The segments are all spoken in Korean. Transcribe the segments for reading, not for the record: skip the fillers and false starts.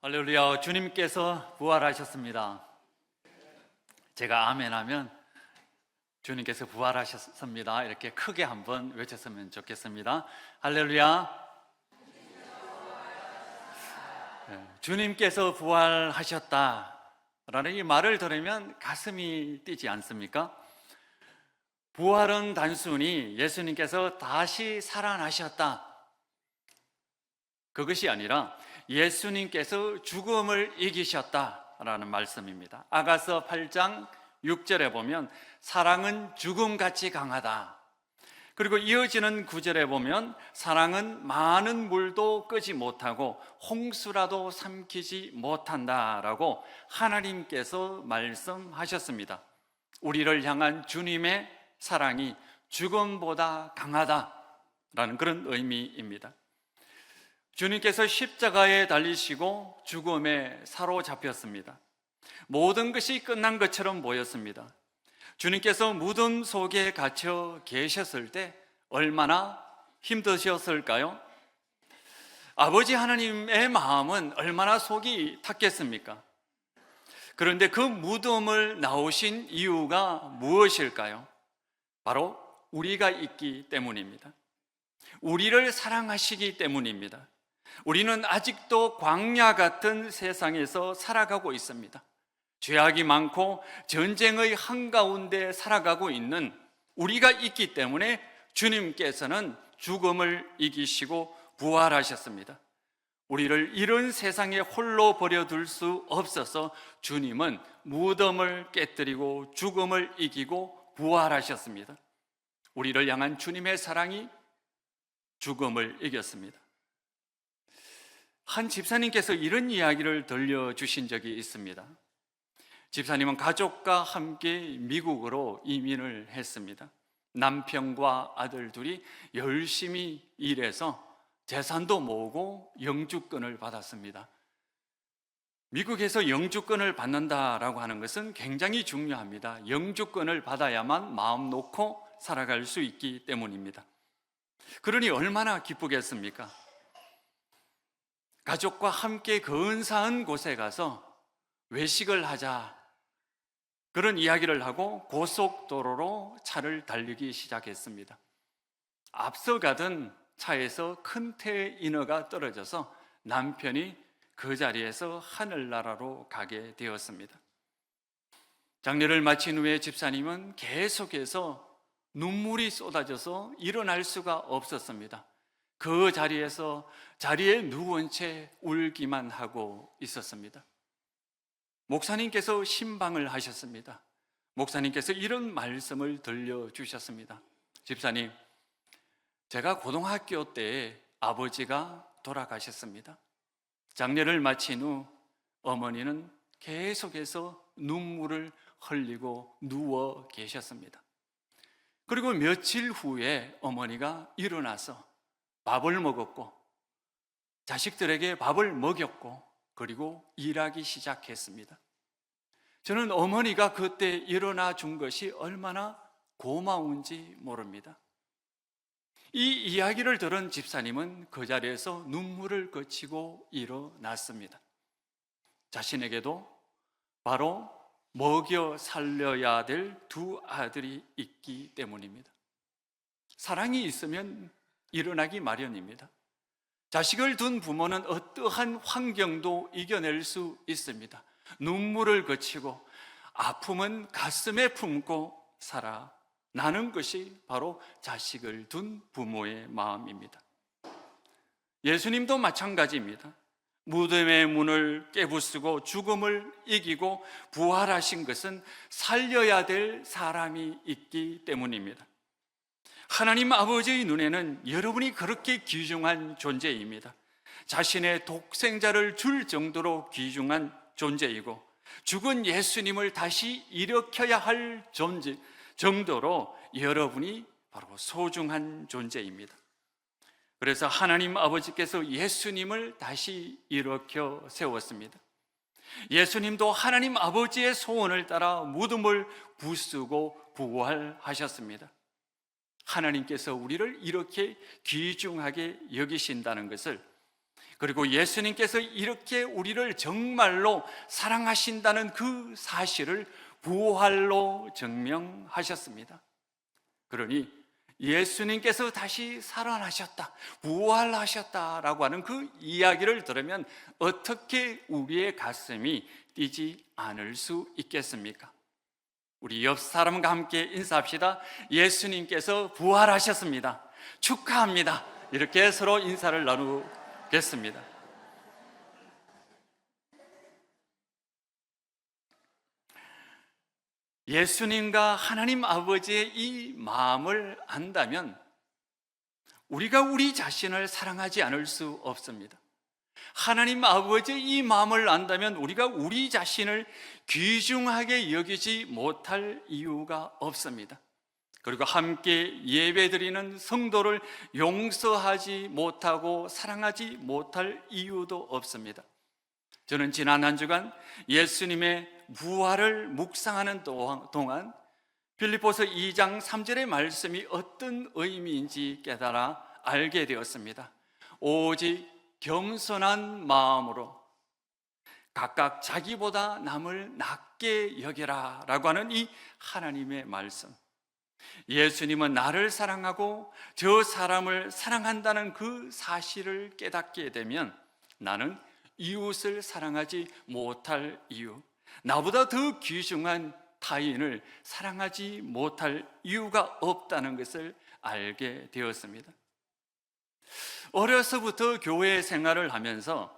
할렐루야, 주님께서 부활하셨습니다. 제가 아멘하면 주님께서 부활하셨습니다 이렇게 크게 한번 외쳤으면 좋겠습니다. 할렐루야. 주님께서 부활하셨다라는 이 말을 들으면 가슴이 뛰지 않습니까? 부활은 단순히 예수님께서 다시 살아나셨다, 그것이 아니라 예수님께서 죽음을 이기셨다라는 말씀입니다. 아가서 8장 6절에 보면 사랑은 죽음같이 강하다. 그리고 이어지는 9절에 보면 사랑은 많은 물도 끄지 못하고 홍수라도 삼키지 못한다라고 하나님께서 말씀하셨습니다. 우리를 향한 주님의 사랑이 죽음보다 강하다라는 그런 의미입니다. 주님께서 십자가에 달리시고 죽음에 사로잡혔습니다. 모든 것이 끝난 것처럼 보였습니다. 주님께서 무덤 속에 갇혀 계셨을 때 얼마나 힘드셨을까요? 아버지 하나님의 마음은 얼마나 속이 탔겠습니까? 그런데 그 무덤을 나오신 이유가 무엇일까요? 바로 우리가 있기 때문입니다. 우리를 사랑하시기 때문입니다. 우리는 아직도 광야 같은 세상에서 살아가고 있습니다. 죄악이 많고 전쟁의 한가운데 살아가고 있는 우리가 있기 때문에 주님께서는 죽음을 이기시고 부활하셨습니다. 우리를 이런 세상에 홀로 버려둘 수 없어서 주님은 무덤을 깨뜨리고 죽음을 이기고 부활하셨습니다. 우리를 향한 주님의 사랑이 죽음을 이겼습니다. 한 집사님께서 이런 이야기를 들려주신 적이 있습니다. 집사님은 가족과 함께 미국으로 이민을 했습니다. 남편과 아들 둘이 열심히 일해서 재산도 모으고 영주권을 받았습니다. 미국에서 영주권을 받는다라고 하는 것은 굉장히 중요합니다. 영주권을 받아야만 마음 놓고 살아갈 수 있기 때문입니다. 그러니 얼마나 기쁘겠습니까? 가족과 함께 근사한 곳에 가서 외식을 하자, 그런 이야기를 하고 고속도로로 차를 달리기 시작했습니다. 앞서가던 차에서 큰 테인허가 떨어져서 남편이 그 자리에서 하늘나라로 가게 되었습니다. 장례를 마친 후에 집사님은 계속해서 눈물이 쏟아져서 일어날 수가 없었습니다. 그 자리에 누운 채 울기만 하고 있었습니다. 목사님께서 신방을 하셨습니다. 목사님께서 이런 말씀을 들려주셨습니다. 집사님, 제가 고등학교 때 아버지가 돌아가셨습니다. 장례를 마친 후 어머니는 계속해서 눈물을 흘리고 누워 계셨습니다. 그리고 며칠 후에 어머니가 일어나서 밥을 먹었고 자식들에게 밥을 먹였고 그리고 일하기 시작했습니다. 저는 어머니가 그때 일어나 준 것이 얼마나 고마운지 모릅니다. 이 이야기를 들은 집사님은 그 자리에서 눈물을 그치고 일어났습니다. 자신에게도 바로 먹여 살려야 될 두 아들이 있기 때문입니다. 사랑이 있으면 일어나기 마련입니다. 자식을 둔 부모는 어떠한 환경도 이겨낼 수 있습니다. 눈물을 그치고 아픔은 가슴에 품고 살아나는 것이 바로 자식을 둔 부모의 마음입니다. 예수님도 마찬가지입니다. 무덤의 문을 깨부수고 죽음을 이기고 부활하신 것은 살려야 될 사람이 있기 때문입니다. 하나님 아버지의 눈에는 여러분이 그렇게 귀중한 존재입니다. 자신의 독생자를 줄 정도로 귀중한 존재이고 죽은 예수님을 다시 일으켜야 할 정도로 여러분이 바로 소중한 존재입니다. 그래서 하나님 아버지께서 예수님을 다시 일으켜 세웠습니다. 예수님도 하나님 아버지의 소원을 따라 무덤을 부수고 부활하셨습니다. 하나님께서 우리를 이렇게 귀중하게 여기신다는 것을 그리고 예수님께서 이렇게 우리를 정말로 사랑하신다는 그 사실을 부활로 증명하셨습니다. 그러니 예수님께서 다시 살아나셨다, 부활하셨다라고 하는 그 이야기를 들으면 어떻게 우리의 가슴이 뛰지 않을 수 있겠습니까? 우리 옆 사람과 함께 인사합시다. 예수님께서 부활하셨습니다. 축하합니다. 이렇게 서로 인사를 나누겠습니다. 예수님과 하나님 아버지의 이 마음을 안다면 우리가 우리 자신을 사랑하지 않을 수 없습니다. 하나님 아버지의 이 마음을 안다면 우리가 우리 자신을 귀중하게 여기지 못할 이유가 없습니다. 그리고 함께 예배드리는 성도를 용서하지 못하고 사랑하지 못할 이유도 없습니다. 저는 지난 한 주간 예수님의 부활을 묵상하는 동안 빌립보서 2장 3절의 말씀이 어떤 의미인지 깨달아 알게 되었습니다. 오직 겸손한 마음으로 각각 자기보다 남을 낮게 여겨라 라고 하는 이 하나님의 말씀, 예수님은 나를 사랑하고 저 사람을 사랑한다는 그 사실을 깨닫게 되면 나는 이웃을 사랑하지 못할 이유, 나보다 더 귀중한 타인을 사랑하지 못할 이유가 없다는 것을 알게 되었습니다. 어려서부터 교회 생활을 하면서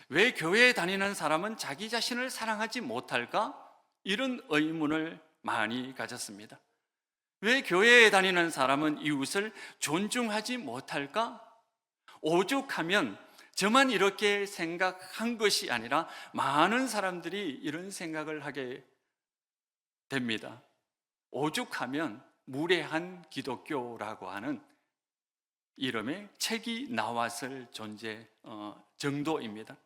왜 교회에 다니는 사람은 자기 자신을 사랑하지 못할까? 이런 의문을 많이 가졌습니다. 왜 교회에 다니는 사람은 이웃을 존중하지 못할까? 오죽하면 저만 이렇게 생각한 것이 아니라 많은 사람들이 이런 생각을 하게 됩니다. 오죽하면 무례한 기독교라고 하는 이름의 책이 나왔을 정도입니다.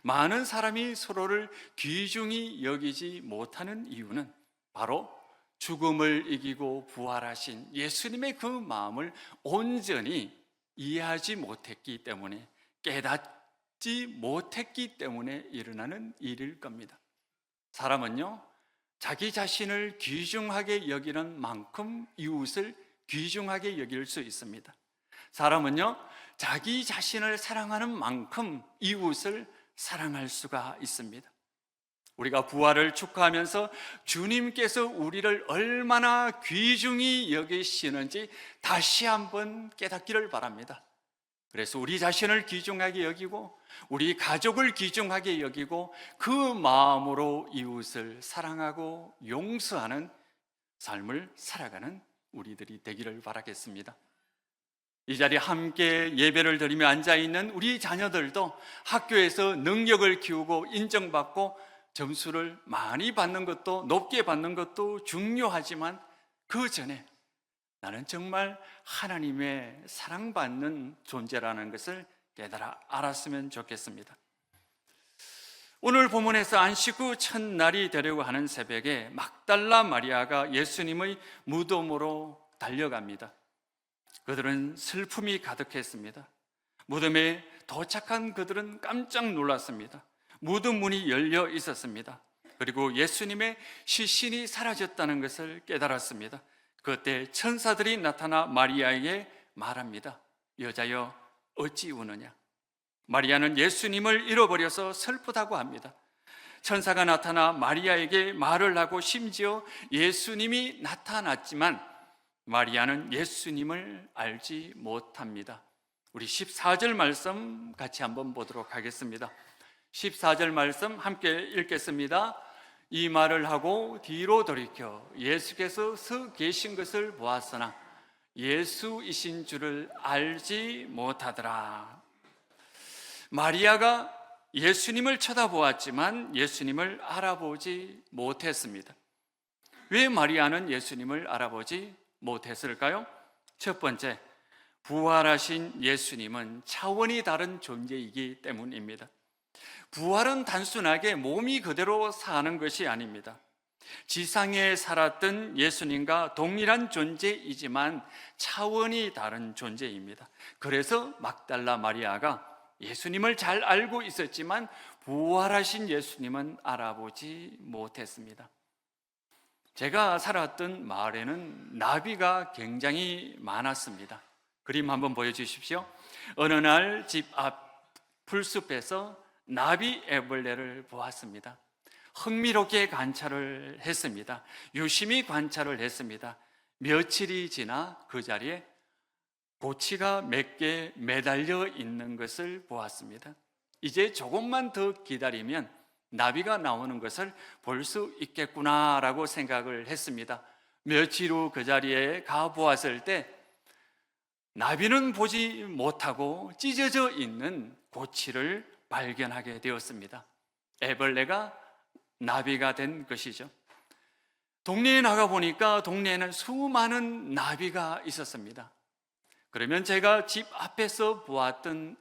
많은 사람이 서로를 귀중히 여기지 못하는 이유는 바로 죽음을 이기고 부활하신 예수님의 그 마음을 온전히 이해하지 못했기 때문에, 깨닫지 못했기 때문에 일어나는 일일 겁니다. 사람은요, 자기 자신을 귀중하게 여기는 만큼 이웃을 귀중하게 여길 수 있습니다. 사람은요, 자기 자신을 사랑하는 만큼 이웃을 사랑할 수가 있습니다. 우리가 부활을 축하하면서 주님께서 우리를 얼마나 귀중히 여기시는지 다시 한번 깨닫기를 바랍니다. 그래서 우리 자신을 귀중하게 여기고 우리 가족을 귀중하게 여기고 그 마음으로 이웃을 사랑하고 용서하는 삶을 살아가는 우리들이 되기를 바라겠습니다. 이 자리에 함께 예배를 드리며 앉아있는 우리 자녀들도 학교에서 능력을 키우고 인정받고 점수를 많이 받는 것도, 높게 받는 것도 중요하지만 그 전에 나는 정말 하나님의 사랑받는 존재라는 것을 깨달아 알았으면 좋겠습니다. 오늘 본문에서 안식 후 첫날이 되려고 하는 새벽에 막달라 마리아가 예수님의 무덤으로 달려갑니다. 그들은 슬픔이 가득했습니다. 무덤에 도착한 그들은 깜짝 놀랐습니다. 무덤 문이 열려 있었습니다. 그리고 예수님의 시신이 사라졌다는 것을 깨달았습니다. 그때 천사들이 나타나 마리아에게 말합니다. 여자여, 어찌 우느냐? 마리아는 예수님을 잃어버려서 슬프다고 합니다. 천사가 나타나 마리아에게 말을 하고 심지어 예수님이 나타났지만 마리아는 예수님을 알지 못합니다. 우리 14절 말씀 같이 한번 보도록 하겠습니다. 14절 말씀 함께 읽겠습니다. 이 말을 하고 뒤로 돌이켜 예수께서 서 계신 것을 보았으나 예수이신 줄을 알지 못하더라. 마리아가 예수님을 쳐다보았지만 예수님을 알아보지 못했습니다. 왜 마리아는 예수님을 알아보지 못했을까요? 첫 번째, 부활하신 예수님은 차원이 다른 존재이기 때문입니다. 부활은 단순하게 몸이 그대로 사는 것이 아닙니다. 지상에 살았던 예수님과 동일한 존재이지만 차원이 다른 존재입니다. 그래서 막달라 마리아가 예수님을 잘 알고 있었지만 부활하신 예수님은 알아보지 못했습니다. 제가 살았던 마을에는 나비가 굉장히 많았습니다. 그림 한번 보여주십시오. 어느 날 집 앞 풀숲에서 나비 애벌레를 보았습니다. 흥미롭게 관찰을 했습니다. 유심히 관찰을 했습니다. 며칠이 지나 그 자리에 고치가 몇 개 매달려 있는 것을 보았습니다. 이제 조금만 더 기다리면 나비가 나오는 것을 볼 수 있겠구나라고 생각을 했습니다. 며칠 후 그 자리에 가 보았을 때 나비는 보지 못하고 찢어져 있는 고치를 발견하게 되었습니다. 애벌레가 나비가 된 것이죠. 동네에 나가 보니까 동네에는 수많은 나비가 있었습니다. 그러면 제가 집 앞에서 보았던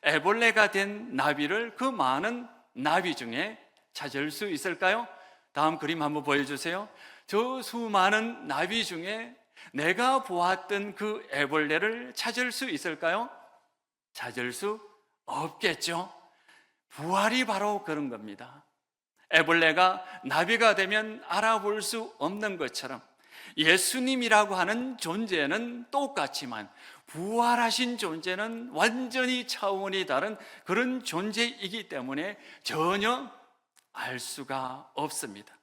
애벌레가 된 나비를 그 많은 나비 중에 찾을 수 있을까요? 다음 그림 한번 보여주세요. 저 수많은 나비 중에 내가 보았던 그 애벌레를 찾을 수 있을까요? 찾을 수 없겠죠. 부활이 바로 그런 겁니다. 애벌레가 나비가 되면 알아볼 수 없는 것처럼 예수님이라고 하는 존재는 똑같지만 부활하신 존재는 완전히 차원이 다른 그런 존재이기 때문에 전혀 알 수가 없습니다.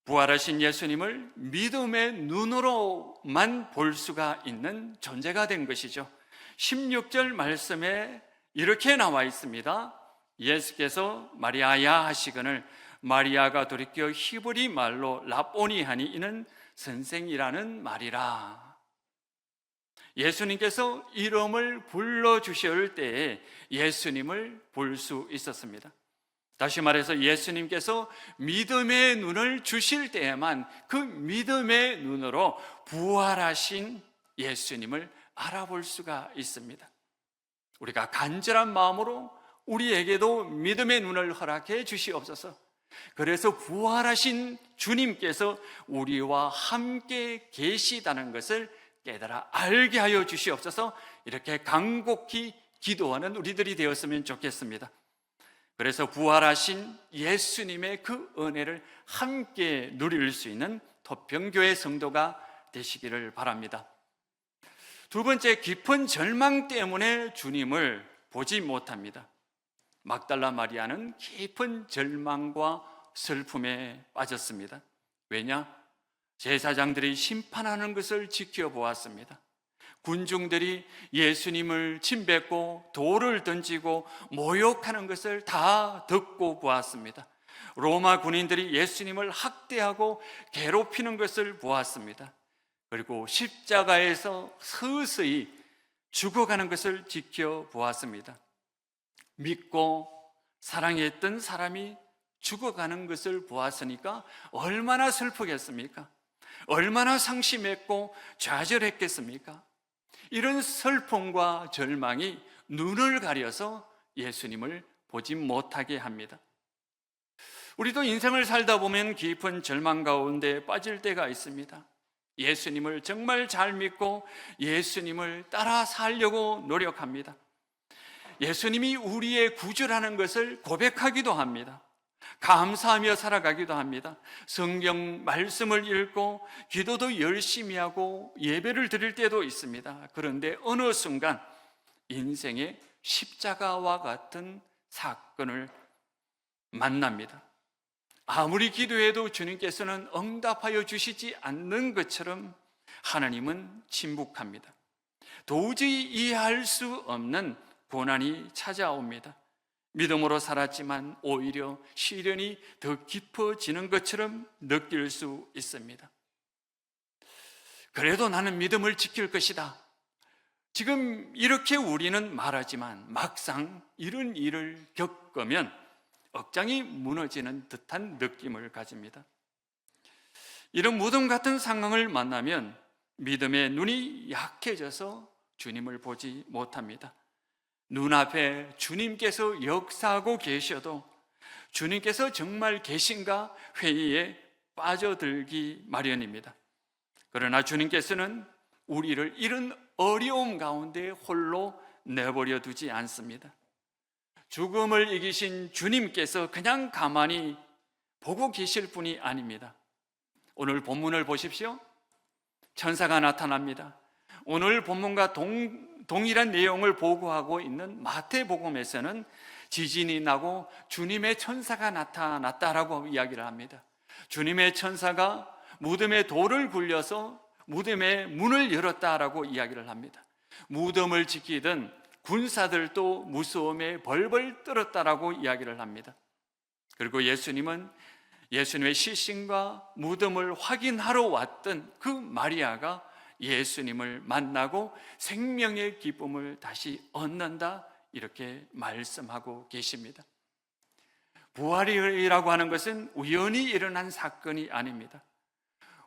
부활하신 예수님을 믿음의 눈으로만 볼 수가 있는 존재가 된 것이죠. 16절 말씀에 이렇게 나와 있습니다. 예수께서 마리아야 하시거늘 마리아가 돌이켜 히브리 말로 라보니 하니 이는 선생이라는 말이라. 예수님께서 이름을 불러주실 때에 예수님을 볼 수 있었습니다. 다시 말해서 예수님께서 믿음의 눈을 주실 때에만 그 믿음의 눈으로 부활하신 예수님을 알아볼 수가 있습니다. 우리가 간절한 마음으로 우리에게도 믿음의 눈을 허락해 주시옵소서. 그래서 부활하신 주님께서 우리와 함께 계시다는 것을 깨달아 알게 하여 주시옵소서. 이렇게 간곡히 기도하는 우리들이 되었으면 좋겠습니다. 그래서 부활하신 예수님의 그 은혜를 함께 누릴 수 있는 토평교회 성도가 되시기를 바랍니다. 두 번째, 깊은 절망 때문에 주님을 보지 못합니다. 막달라 마리아는 깊은 절망과 슬픔에 빠졌습니다. 왜냐? 제사장들이 심판하는 것을 지켜보았습니다. 군중들이 예수님을 침뱉고 돌을 던지고 모욕하는 것을 다 듣고 보았습니다. 로마 군인들이 예수님을 학대하고 괴롭히는 것을 보았습니다. 그리고 십자가에서 서서히 죽어가는 것을 지켜보았습니다. 믿고 사랑했던 사람이 죽어가는 것을 보았으니까 얼마나 슬프겠습니까? 얼마나 상심했고 좌절했겠습니까? 이런 슬픔과 절망이 눈을 가려서 예수님을 보지 못하게 합니다. 우리도 인생을 살다 보면 깊은 절망 가운데 빠질 때가 있습니다. 예수님을 정말 잘 믿고 예수님을 따라 살려고 노력합니다. 예수님이 우리의 구주라는 것을 고백하기도 합니다. 감사하며 살아가기도 합니다. 성경 말씀을 읽고 기도도 열심히 하고 예배를 드릴 때도 있습니다. 그런데 어느 순간 인생의 십자가와 같은 사건을 만납니다. 아무리 기도해도 주님께서는 응답하여 주시지 않는 것처럼 하나님은 침묵합니다. 도저히 이해할 수 없는 고난이 찾아옵니다. 믿음으로 살았지만 오히려 시련이 더 깊어지는 것처럼 느낄 수 있습니다. 그래도 나는 믿음을 지킬 것이다. 지금 이렇게 우리는 말하지만 막상 이런 일을 겪으면 억장이 무너지는 듯한 느낌을 가집니다. 이런 무덤 같은 상황을 만나면 믿음의 눈이 약해져서 주님을 보지 못합니다. 눈앞에 주님께서 역사하고 계셔도 주님께서 정말 계신가 회의에 빠져들기 마련입니다. 그러나 주님께서는 우리를 이런 어려움 가운데 홀로 내버려 두지 않습니다. 죽음을 이기신 주님께서 그냥 가만히 보고 계실 분이 아닙니다. 오늘 본문을 보십시오. 천사가 나타납니다. 오늘 본문과 동일한 내용을 보고하고 있는 마태복음에서는 지진이 나고 주님의 천사가 나타났다라고 이야기를 합니다. 주님의 천사가 무덤에 돌을 굴려서 무덤의 문을 열었다라고 이야기를 합니다. 무덤을 지키던 군사들도 무서움에 벌벌 떨었다라고 이야기를 합니다. 그리고 예수님의 시신과 무덤을 확인하러 왔던 그 마리아가 예수님을 만나고 생명의 기쁨을 다시 얻는다, 이렇게 말씀하고 계십니다. 부활이라고 하는 것은 우연히 일어난 사건이 아닙니다.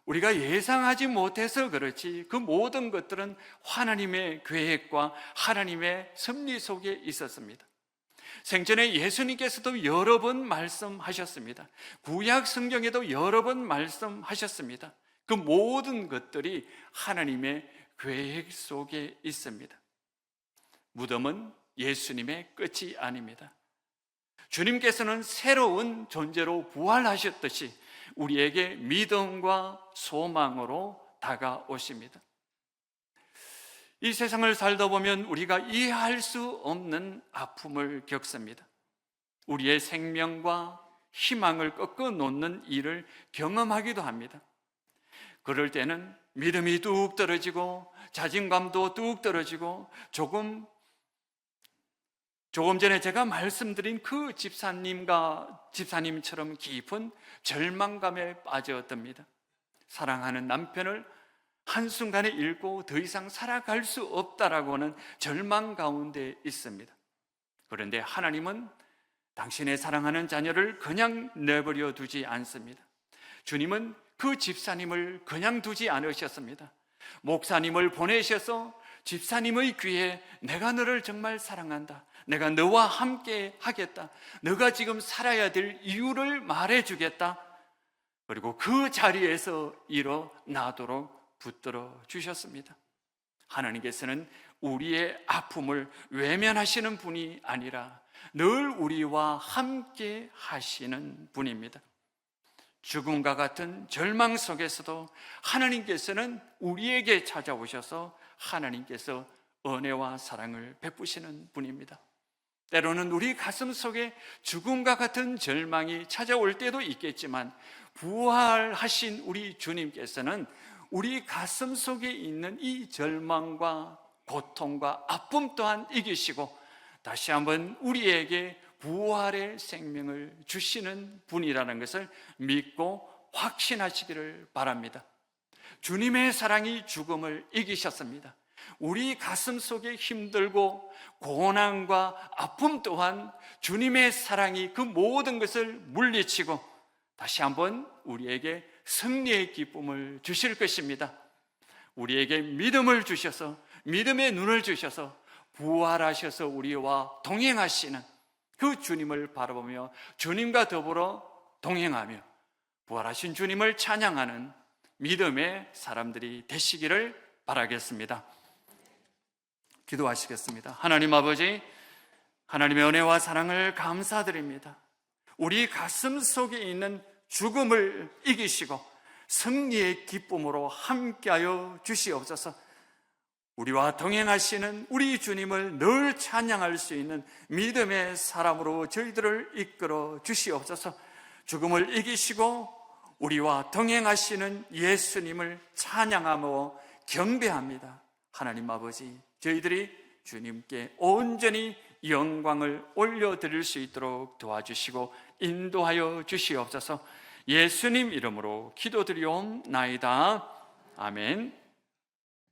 우리가 예상하지 못해서 그렇지 그 모든 것들은 하나님의 계획과 하나님의 섭리 속에 있었습니다. 생전에 예수님께서도 여러 번 말씀하셨습니다. 구약 성경에도 여러 번 말씀하셨습니다. 그 모든 것들이 하나님의 계획 속에 있습니다. 무덤은 예수님의 끝이 아닙니다. 주님께서는 새로운 존재로 부활하셨듯이 우리에게 믿음과 소망으로 다가오십니다. 이 세상을 살다 보면 우리가 이해할 수 없는 아픔을 겪습니다. 우리의 생명과 희망을 꺾어 놓는 일을 경험하기도 합니다. 그럴 때는 믿음이 뚝 떨어지고 자신감도 뚝 떨어지고 조금 전에 제가 말씀드린 그 집사님처럼 깊은 절망감에 빠져듭니다. 사랑하는 남편을 한순간에 잃고 더 이상 살아갈 수 없다라고 하는 절망 가운데 있습니다. 그런데 하나님은 당신의 사랑하는 자녀를 그냥 내버려 두지 않습니다. 주님은 그 집사님을 그냥 두지 않으셨습니다. 목사님을 보내셔서 집사님의 귀에 내가 너를 정말 사랑한다, 내가 너와 함께 하겠다, 너가 지금 살아야 될 이유를 말해주겠다, 그리고 그 자리에서 일어나도록 붙들어 주셨습니다. 하나님께서는 우리의 아픔을 외면하시는 분이 아니라 늘 우리와 함께 하시는 분입니다. 죽음과 같은 절망 속에서도 하나님께서는 우리에게 찾아오셔서 하나님께서 은혜와 사랑을 베푸시는 분입니다. 때로는 우리 가슴 속에 죽음과 같은 절망이 찾아올 때도 있겠지만 부활하신 우리 주님께서는 우리 가슴 속에 있는 이 절망과 고통과 아픔 또한 이기시고 다시 한번 우리에게 부활의 생명을 주시는 분이라는 것을 믿고 확신하시기를 바랍니다. 주님의 사랑이 죽음을 이기셨습니다. 우리 가슴 속에 힘들고 고난과 아픔 또한 주님의 사랑이 그 모든 것을 물리치고 다시 한번 우리에게 승리의 기쁨을 주실 것입니다. 우리에게 믿음을 주셔서, 믿음의 눈을 주셔서 부활하셔서 우리와 동행하시는 그 주님을 바라보며 주님과 더불어 동행하며 부활하신 주님을 찬양하는 믿음의 사람들이 되시기를 바라겠습니다. 기도하시겠습니다. 하나님 아버지, 하나님의 은혜와 사랑을 감사드립니다. 우리 가슴 속에 있는 죽음을 이기시고 승리의 기쁨으로 함께하여 주시옵소서. 우리와 동행하시는 우리 주님을 늘 찬양할 수 있는 믿음의 사람으로 저희들을 이끌어 주시옵소서. 죽음을 이기시고 우리와 동행하시는 예수님을 찬양하며 경배합니다. 하나님 아버지, 저희들이 주님께 온전히 영광을 올려드릴 수 있도록 도와주시고 인도하여 주시옵소서. 예수님 이름으로 기도드리옵나이다. 아멘.